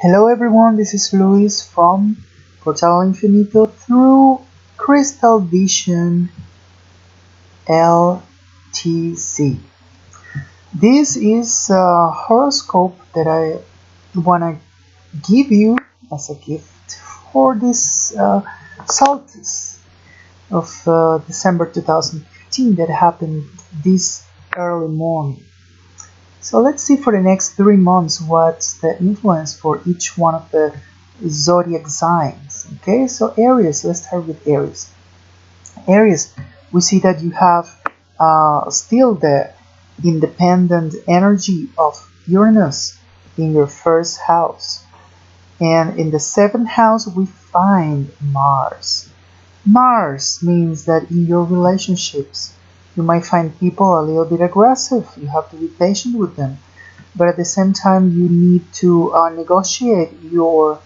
Hello everyone, this is Luis from Portal Infinito through Crystal Vision LTC. This is a horoscope that I want to give you as a gift for this solstice of December 2015 that happened this early morning. So let's see for the next 3 months what's the influence for each one of the zodiac signs. Okay, so Aries, let's start with Aries. Aries, we see that you have still the independent energy of Uranus in your first house. And in the seventh house, we find Mars. Mars means that in your relationships, you might find people a little bit aggressive. You have to be patient with them. But at the same time, you need to negotiate your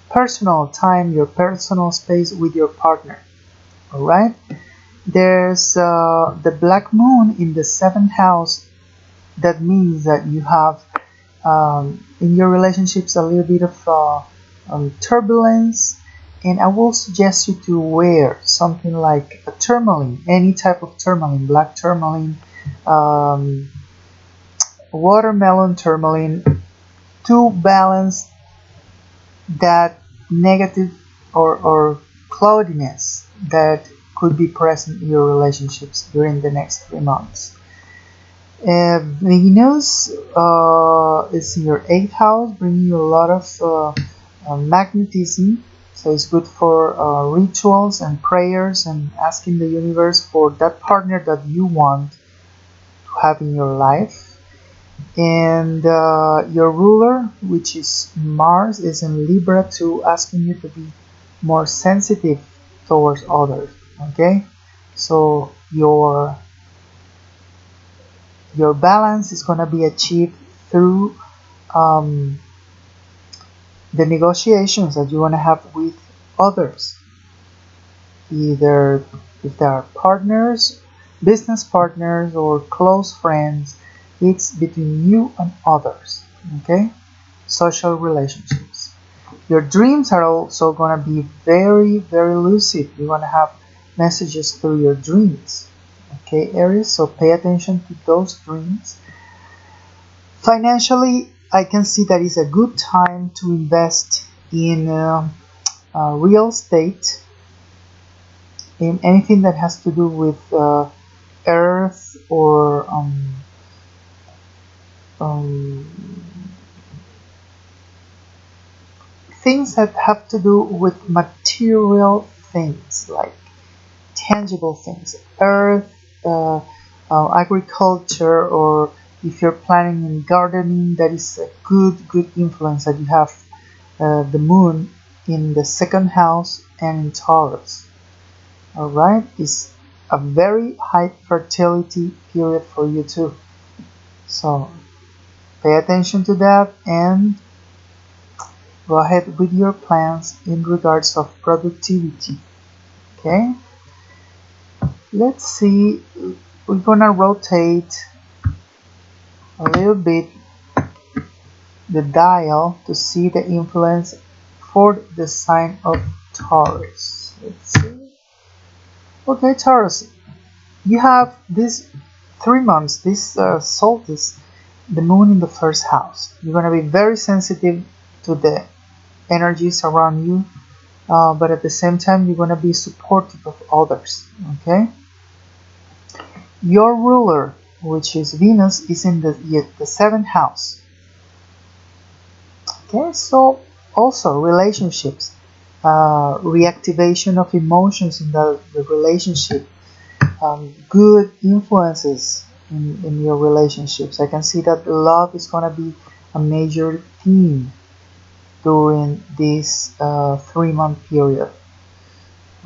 personal time, your personal space with your partner. Alright? There's the black moon in the seventh house. That means that you have in your relationships a little bit of turbulence. And I will suggest you to wear something like a tourmaline, any type of tourmaline, black tourmaline, watermelon tourmaline, to balance that negative or cloudiness that could be present in your relationships during the next 3 months. Venus is in your 8th house, bringing you a lot of magnetism. So it's good for rituals and prayers and asking the universe for that partner that you want to have in your life. And your ruler, which is Mars, is in Libra too, asking you to be more sensitive towards others. Okay, so your balance is going to be achieved through the negotiations that you want to have with others, either if they are partners, business partners, or close friends. It's between you and others. Okay, social relationships. Your dreams are also going to be very, very lucid. You want to have messages through your dreams. Okay, Aries, so pay attention to those dreams. Financially, I can see that it's a good time to invest in real estate, in anything that has to do with earth or things that have to do with material things, like tangible things, earth, agriculture, or if you're planning in gardening, that is a good influence that you have the moon in the 2nd house and in Taurus. Alright, it's a very high fertility period for you too. So pay attention to that and go ahead with your plans in regards of productivity. Okay, let's see, we're gonna rotate a little bit the dial to see the influence for the sign of Taurus. Let's see. Okay, Taurus, you have this 3 months, this solstice, the moon in the 1st house. You're going to be very sensitive to the energies around you, but at the same time, you're going to be supportive of others. Okay, your ruler, which is Venus, is in the 7th house. Okay, so also relationships, reactivation of emotions in the relationship, good influences in your relationships. I can see that love is going to be a major theme during this 3-month period.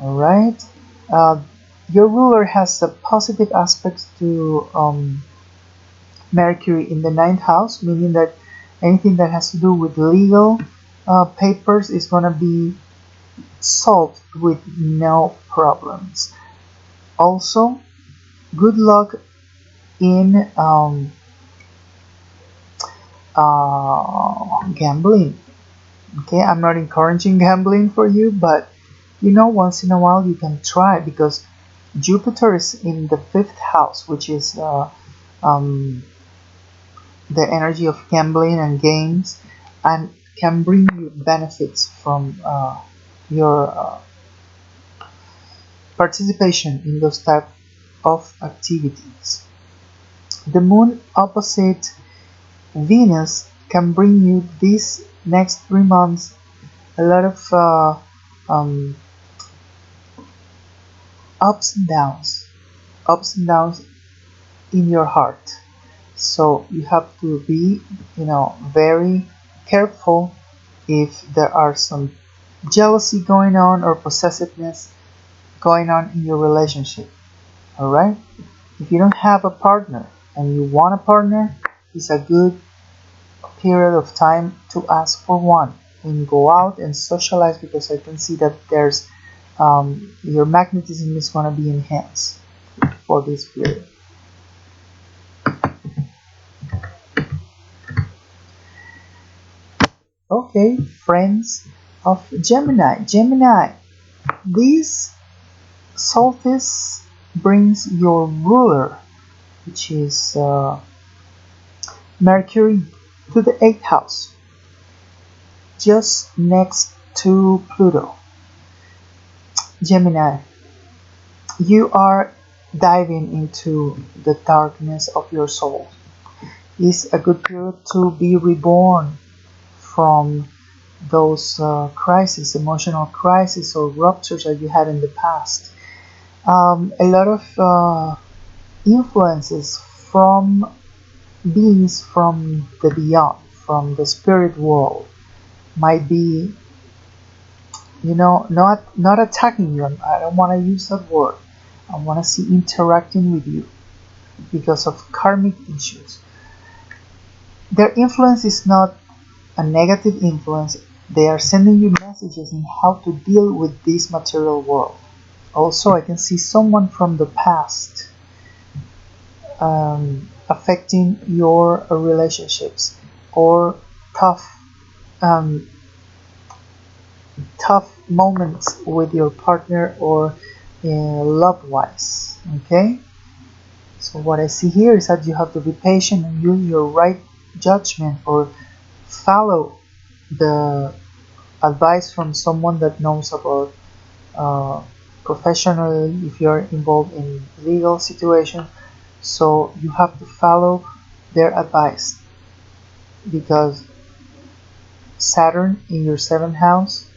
Alright, your ruler has a positive aspect to Mercury in the 9th house, meaning that anything that has to do with legal papers is going to be solved with no problems. Also, good luck in gambling. Okay, I'm not encouraging gambling for you, but once in a while you can try, because Jupiter is in the 5th house, which is um, the energy of gambling and games, and can bring you benefits from your participation in those type of activities. The moon opposite Venus can bring you these next 3 months a lot of um, ups and downs in your heart. So you have to be, very careful if there are some jealousy going on or possessiveness going on in your relationship. All right? If you don't have a partner and you want a partner, it's a good period of time to ask for one and go out and socialize, because I can see that there's your magnetism is going to be enhanced for this period. Okay, friends of Gemini, this solstice brings your ruler, which is Mercury, to the 8th house, just next to Pluto. Gemini, you are diving into the darkness of your soul. It's a good period to be reborn from those crises, emotional crises or ruptures that you had in the past. A lot of influences from beings from the beyond, from the spirit world, might be, not attacking you. I don't want to use that word. I want to see interacting with you because of karmic issues. Their influence is not a negative influence. They are sending you messages in how to deal with this material world. Also, I can see someone from the past affecting your relationships, or um, tough moments with your partner or love-wise. Okay, so what I see here is that you have to be patient and use your right judgment, or follow the advice from someone that knows about professionally, if you're involved in legal situation. So you have to follow their advice, because Saturn in your 7th house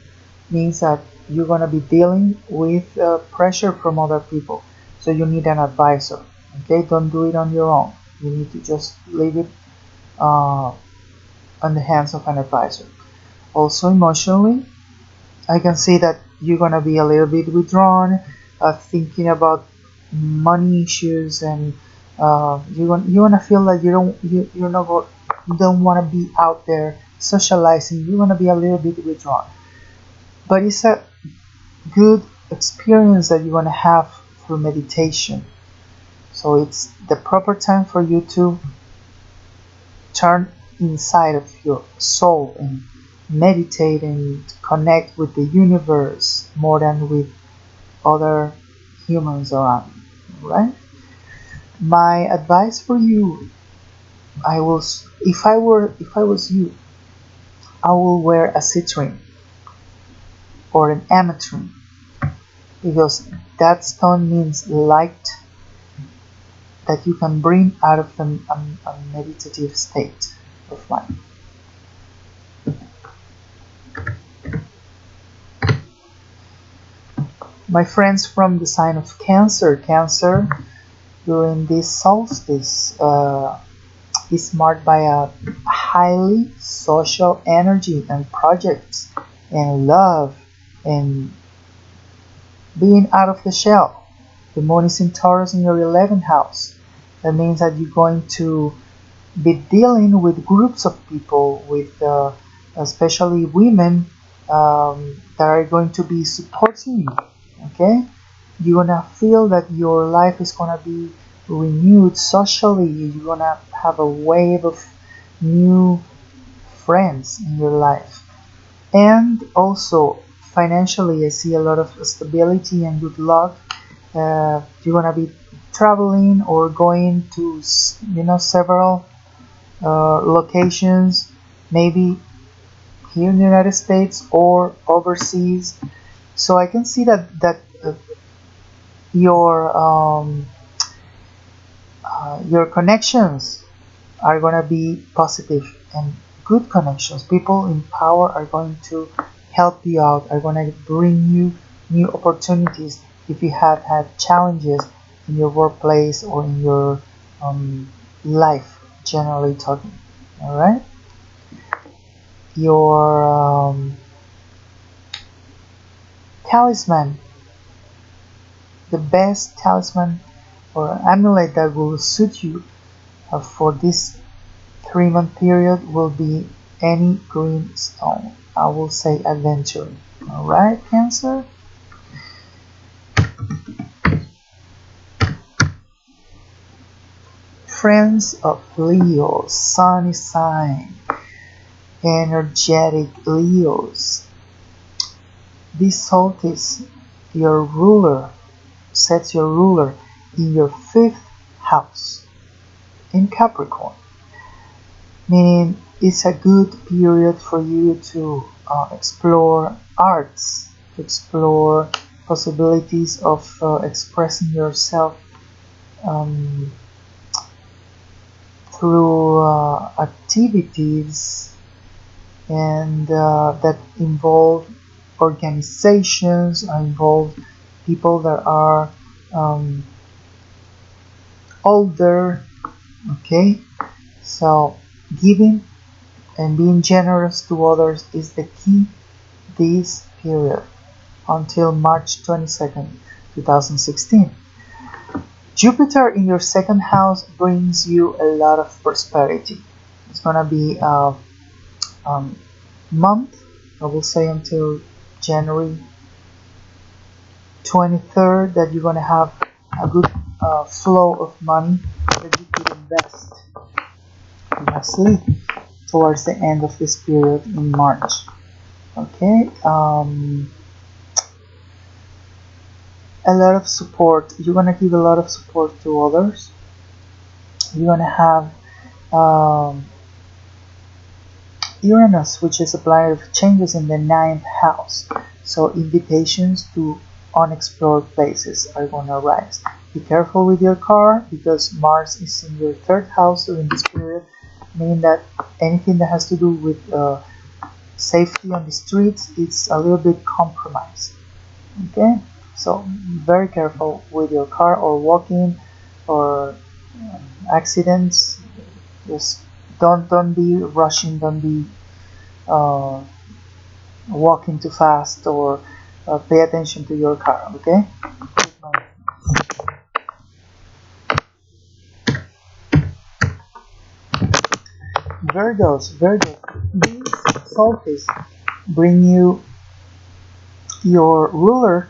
means that you're going to be dealing with pressure from other people. So you need an advisor. Okay, don't do it on your own. You need to just leave it on the hands of an advisor. Also, emotionally, I can see that you're going to be a little bit withdrawn, thinking about money issues, and you want to feel like you don't want to be out there socializing. You want to be a little bit withdrawn, but it's a good experience that you want to have through meditation. So it's the proper time for you to turn inside of your soul and meditate and connect with the universe more than with other humans around you, right? My advice for you, if I was you, I will wear a citrine or an ametrine, because that stone means light that you can bring out of a meditative state of mind. My friends from the sign of Cancer, during this solstice is marked by a highly social energy and projects and love and being out of the shell. The moon is in Taurus in your 11th house. That means that you're going to be dealing with groups of people, with especially women that are going to be supporting you. Okay, you're gonna feel that your life is gonna be renewed socially. You're gonna have a wave of new friends in your life, And also financially, I see a lot of stability and good luck. You're gonna be traveling or going to, you know, several locations, maybe here in the United States or overseas. So I can see that your connections are gonna be positive and good connections. People in power are going to help you out, are gonna bring you new opportunities if you have had challenges in your workplace or in your life, generally talking. All right, your talisman, the best talisman or amulet that will suit you for this 3-month period will be any green stone. I will say adventuring. Alright, Cancer? Friends of Leo, sunny sign, energetic Leos. This solstice, your ruler, sets your ruler in your 5th house in Capricorn, meaning it's a good period for you to explore arts, to explore possibilities of expressing yourself through activities and that involve organizations, involve people that are older. Okay, so giving and being generous to others is the key this period until March 22nd, 2016. Jupiter in your 2nd house brings you a lot of prosperity. It's gonna be a month, I will say, until January 23rd, that you're gonna have a good flow of money that you could invest. Lastly, towards the end of this period in March. Okay, a lot of support. You're gonna give a lot of support to others. You're gonna have Uranus, which is a planet of changes, in the 9th house. So invitations to unexplored places are gonna rise. Be careful with your car because Mars is in your 3rd house during this period, meaning that anything that has to do with safety on the streets, it's a little bit compromised. Okay, so very careful with your car or walking or accidents. Just don't be rushing, don't be walking too fast, or pay attention to your car. Okay. Virgos, these solstices bring you your ruler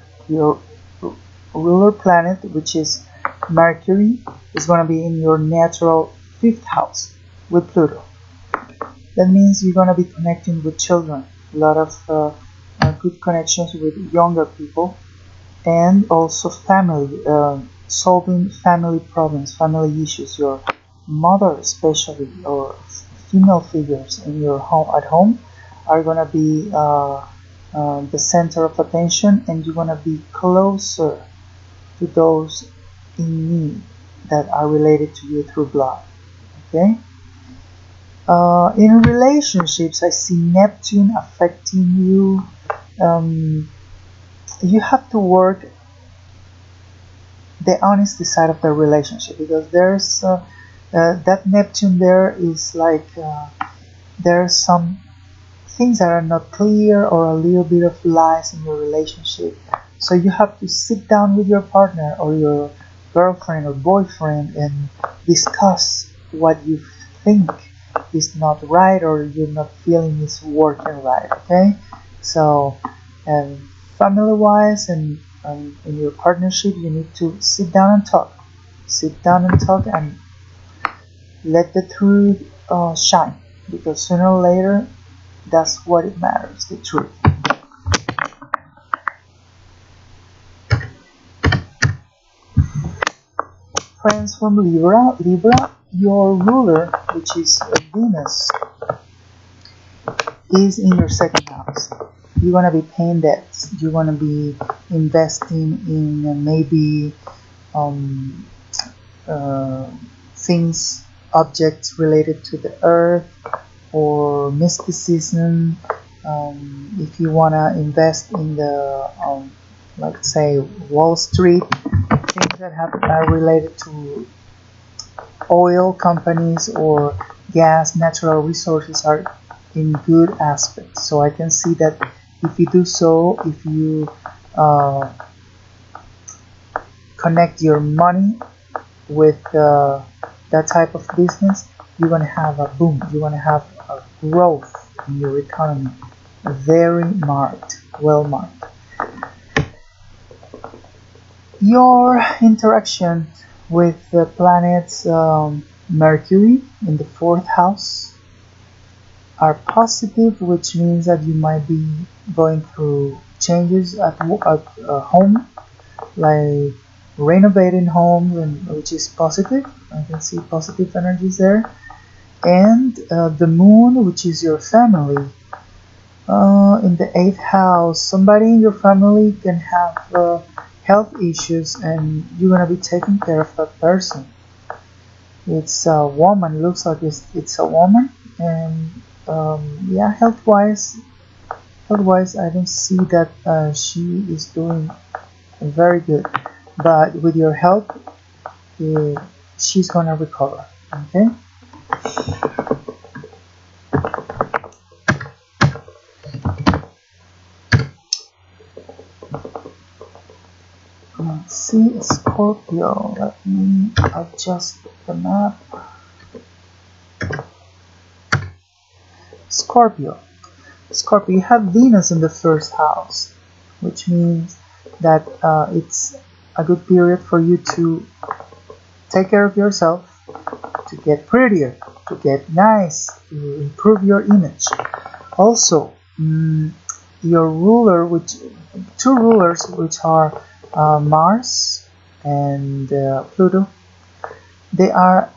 planet, which is Mercury, is going to be in your natural 5th house with Pluto. That means you're going to be connecting with children, a lot of good connections with younger people, and also family, solving family problems, family issues. Your mother, especially, or female figures in your home at home, are going to be the center of attention, and you're going to be closer to those in need that are related to you through blood. Okay. In relationships, I see Neptune affecting you. You have to work the honesty side of the relationship, because there's that Neptune there is like there's some things that are not clear, or a little bit of lies in your relationship. So you have to sit down with your partner or your girlfriend or boyfriend and discuss what you think is not right, or you're not feeling is working right. Okay, so family wise and in your partnership, you need to sit down and talk and let the truth shine, because sooner or later That's what it matters, the truth. Friends from Libra, your ruler, which is Venus, is in your second house. You're going to be paying debts. You're going to be investing in maybe things, objects related to the earth or mysticism. If you want to invest in the, let's say, Wall Street, things that are related to oil companies or gas, natural resources are in good aspects. So I can see that if you do so, if you connect your money with that type of business, you're going to have a boom. You're going to have a growth in your economy, very marked, well marked. Your interaction with the planets Mercury in the 4th house are positive, which means that you might be going through changes at home, like renovating homes, and which is positive. I can see positive energies there. And the moon, which is your family, in the 8th house. Somebody in your family can have health issues, and you're gonna be taking care of that person. It's a woman. It looks like it's a woman, and yeah, health-wise, I don't see that she is doing very good. But with your help, she's gonna recover. Okay. Let's see, Scorpio. Let me adjust the map. Scorpio, you have Venus in the 1st house, which means that it's a good period for you to take care of yourself, to get prettier, to get nice, to improve your image. Also, your ruler, two rulers, which are Mars and Pluto, they are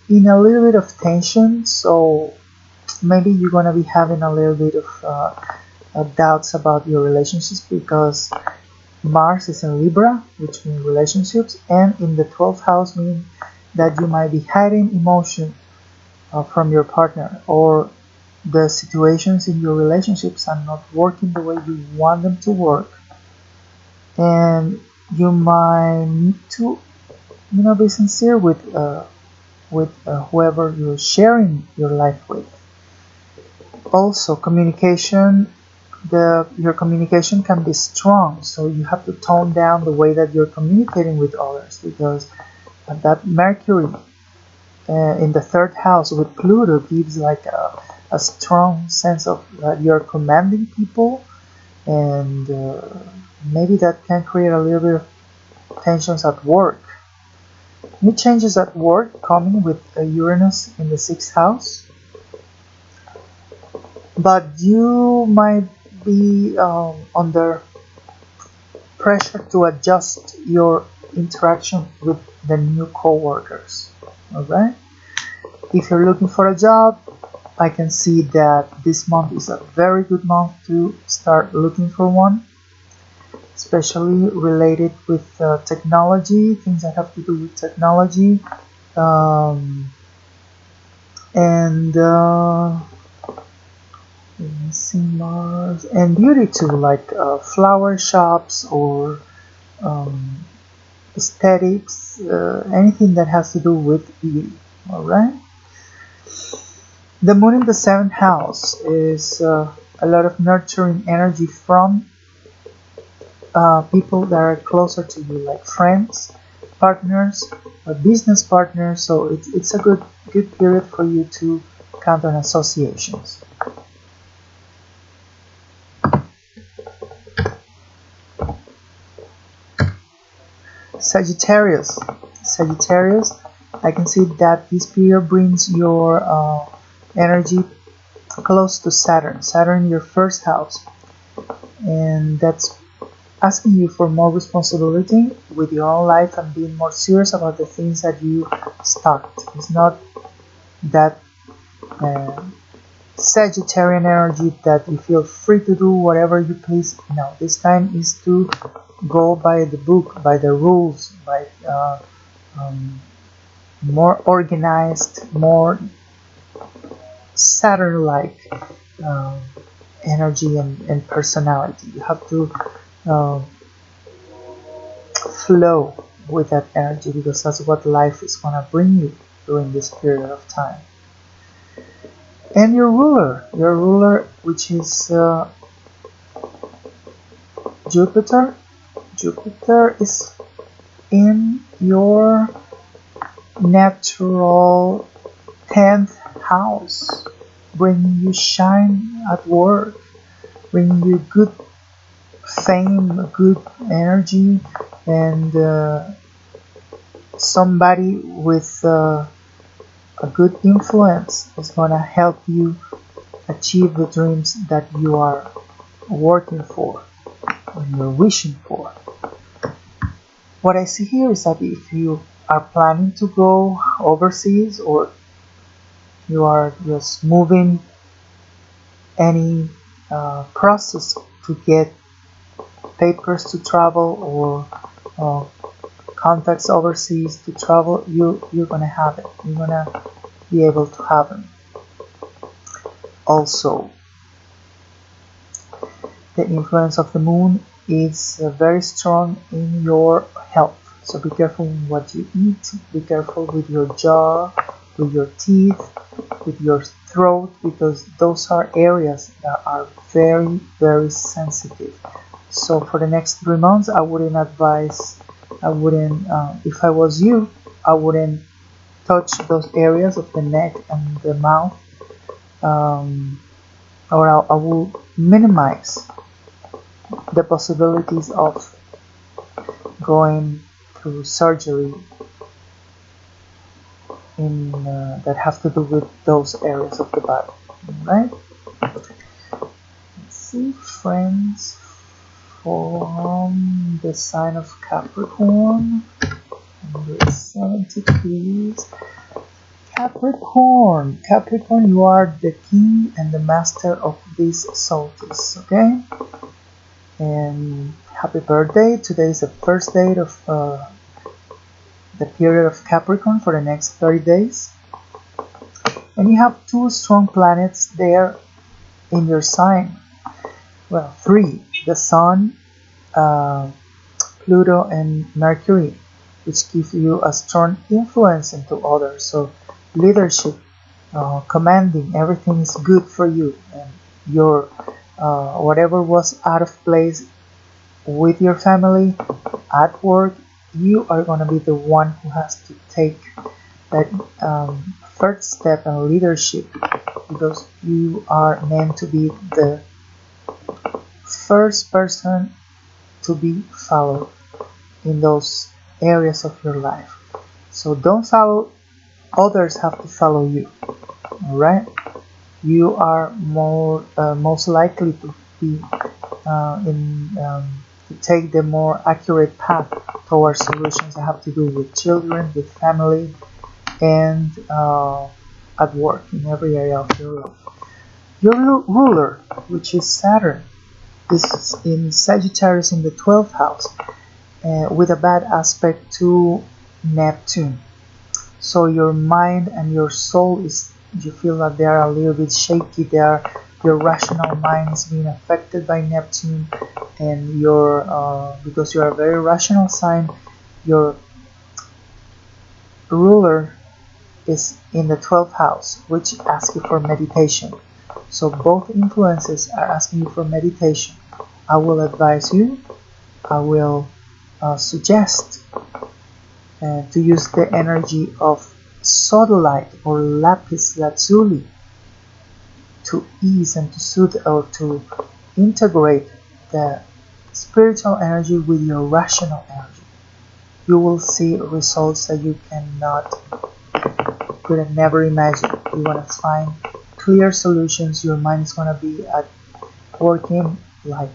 in a little bit of tension, so maybe you're going to be having a little bit of doubts about your relationships, because Mars is in Libra, which means relationships, and in the 12th house means that you might be hiding emotion from your partner, or the situations in your relationships are not working the way you want them to work, and you might need to, be sincere with whoever you're sharing your life with. Also, communication. Your communication can be strong, so you have to tone down the way that you're communicating with others, because that Mercury in the 3rd house with Pluto gives like a strong sense of that you're commanding people, and maybe that can create a little bit of tensions at work. New changes at work coming with Uranus in the 6th house, but you might be under pressure to adjust your interaction with the new co-workers. Alright? If you're looking for a job, I can see that this month is a very good month to start looking for one, especially related with technology, things that have to do with technology, and Mars and beauty too, like flower shops or aesthetics, anything that has to do with beauty. All right. The moon in the 7th house is a lot of nurturing energy from people that are closer to you, like friends, partners, business partners. So it's a good period for you to count on associations. Sagittarius, I can see that this period brings your energy close to Saturn. Saturn, your first house, and that's asking you for more responsibility with your own life and being more serious about the things that you start. It's not that Sagittarian energy that you feel free to do whatever you please. No, this time is to go by the book, by the rules, by more organized, more Saturn-like energy and personality. You have to flow with that energy, because that's what life is going to bring you during this period of time. And your ruler, which is Jupiter. Jupiter is in your natural 10th house, bringing you shine at work, bringing you good fame, good energy, and somebody with a good influence is going to help you achieve the dreams that you are working for, or you're wishing for. What I see here is that if you are planning to go overseas, or you are just moving any process to get papers to travel, or contacts overseas to travel, you're gonna have it. You're gonna be able to have them. Also, the influence of the moon is very strong in your health. So be careful in what you eat. Be careful with your jaw, with your teeth, with your throat, because those are areas that are very, very sensitive. So for the next 3 months, I wouldn't, if I was you, I wouldn't touch those areas of the neck and the mouth, or I will minimize the possibilities of going through surgery that have to do with those areas of the body, right? Let's see, friends, from the sign of Capricorn, under 70 degrees. Capricorn, you are the king and the master of this solstice, okay? And happy birthday. Today is the first day of the period of Capricorn for the next 30 days. And you have 2 strong planets there in your sign. Well, 3. The Sun, Pluto, and Mercury, which give you a strong influence into others. So leadership, commanding, everything is good for you. And your whatever was out of place with your family, at work, you are going to be the one who has to take that first step in leadership, because you are meant to be the first person to be followed in those areas of your life. So don't follow others, have to follow you. Alright? You are most likely to be to take the more accurate path towards solutions that have to do with children, with family, and at work, in every area of your life. Your ruler, which is Saturn, is in Sagittarius in the 12th house, with a bad aspect to Neptune. So your mind and your soul you feel that they are a little bit shaky. Your rational mind is being affected by Neptune, and because you are a very rational sign, your ruler is in the 12th house, which asks you for meditation. So both influences are asking you for meditation. I will advise you, I will suggest to use the energy of sodalite or lapis lazuli to ease and to soothe, or to integrate the spiritual energy with your rational energy. You will see results that you could have never imagined. You want to find clear solutions. Your mind is gonna be at working like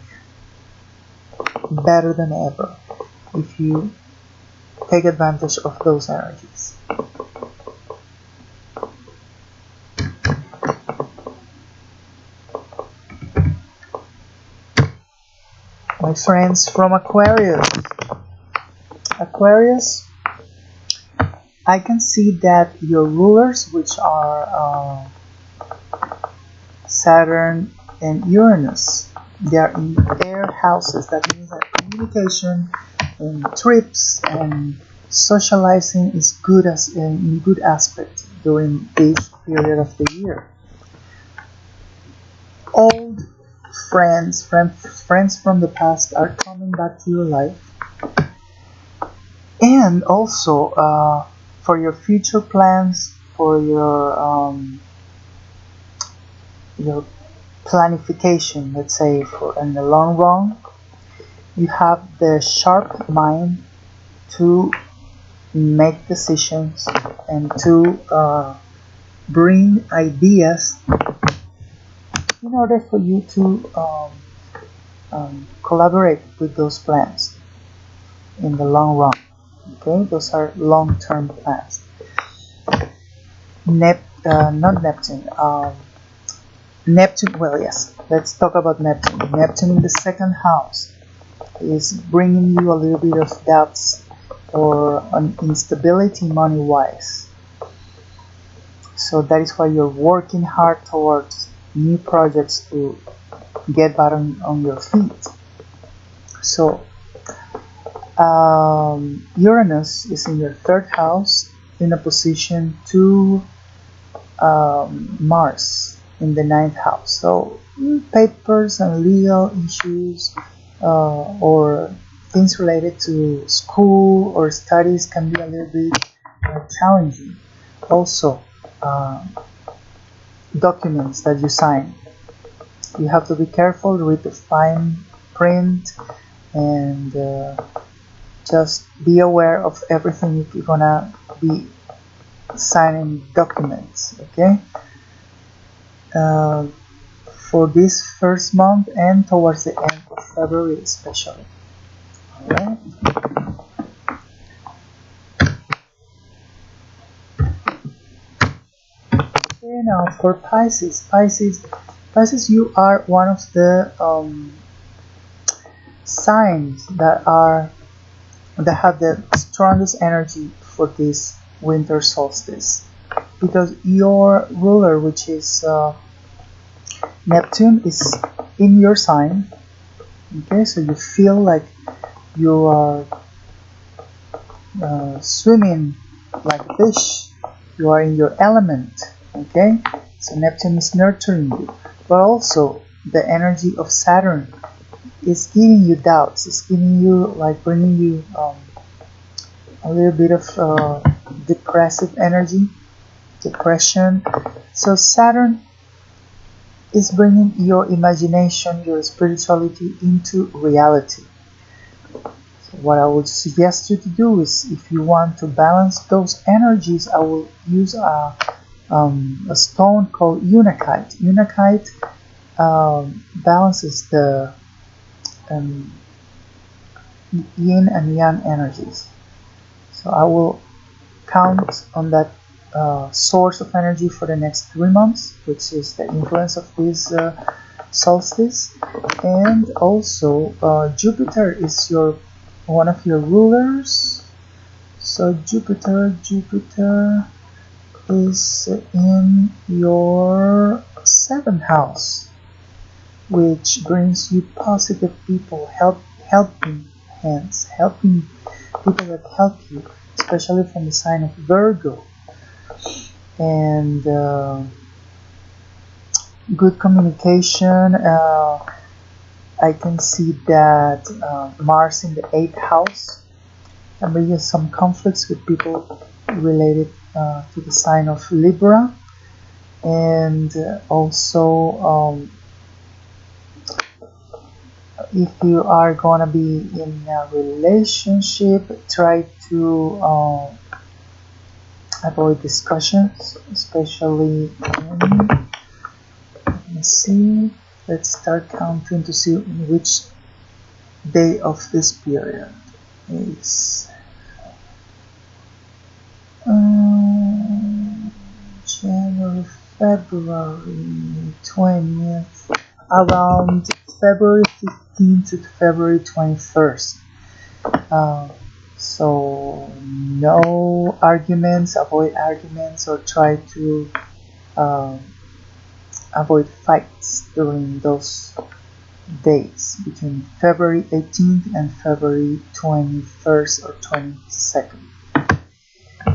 better than ever if you take advantage of those energies. My friends from Aquarius. Aquarius, I can see that your rulers, which are Saturn and Uranus, they are in air houses. That means that communication and trips and socializing is good as in good aspect during this period of the year. Old friends from the past are coming back to your life, and also for your future plans, for your planification, let's say for in the long run, you have the sharp mind to make decisions and to bring ideas in order for you to collaborate with those plans in the long run. Okay, those are long-term plans. Not Neptune. Neptune. Well, yes. Let's talk about Neptune. Neptune in the second house is bringing you a little bit of doubts or an instability money-wise. So that is why you're working hard towards new projects to get back on your feet. So Uranus is in your third house in opposition to Mars in the ninth house. So papers and legal issues or things related to school or studies can be a little bit challenging. Also, documents that you sign, you have to be careful with the fine print and just be aware of everything if you're gonna be signing documents. Okay, for this first month and towards the end of February especially. Alright. Okay, now for Pisces. Pisces, you are one of the signs that have the strongest energy for this winter solstice, because your ruler, which is Neptune, is in your sign. Okay, so you feel like you are swimming like a fish. You are in your element. Okay, so Neptune is nurturing you, but also the energy of Saturn is giving you doubts. It's giving you, like, bringing you a little bit of depressive energy, depression. So Saturn is bringing your imagination, your spirituality into reality. So what I would suggest you to do is, if you want to balance those energies, I will use a stone called Unakite. Unakite balances the yin and yang energies. So I will count on that source of energy for the next 3 months, which is the influence of this solstice. And also Jupiter is one of your rulers. So Jupiter is in your 7th house, which brings you positive people, helping hands, helping people that help you, especially from the sign of Virgo. And good communication. I can see that Mars in the 8th house can bring you some conflicts with people related to the sign of Libra. And also if you are gonna be in a relationship, try to avoid discussions, especially in Let's see. Let's start counting to see in which day of this period is. January, February 20th, around February 15th to February 21st. So no arguments, avoid arguments, or try to avoid fights during those days between February 18th and February 21st or 22nd.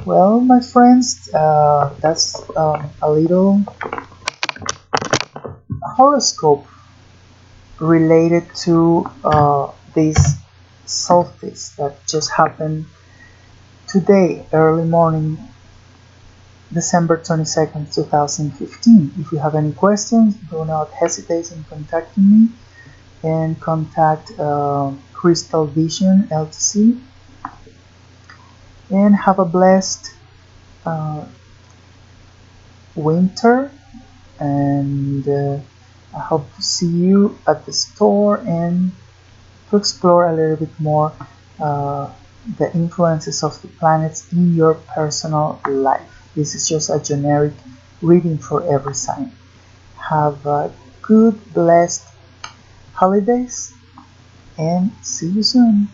Well, my friends, that's a little horoscope related to this solstice that just happened today, early morning, December 22nd, 2015. If you have any questions, do not hesitate in contacting me, and contact Crystal Vision LTC. And have a blessed winter, and I hope to see you at the store and to explore a little bit more the influences of the planets in your personal life. This is just a generic reading for every sign. Have a good, blessed holidays, and see you soon.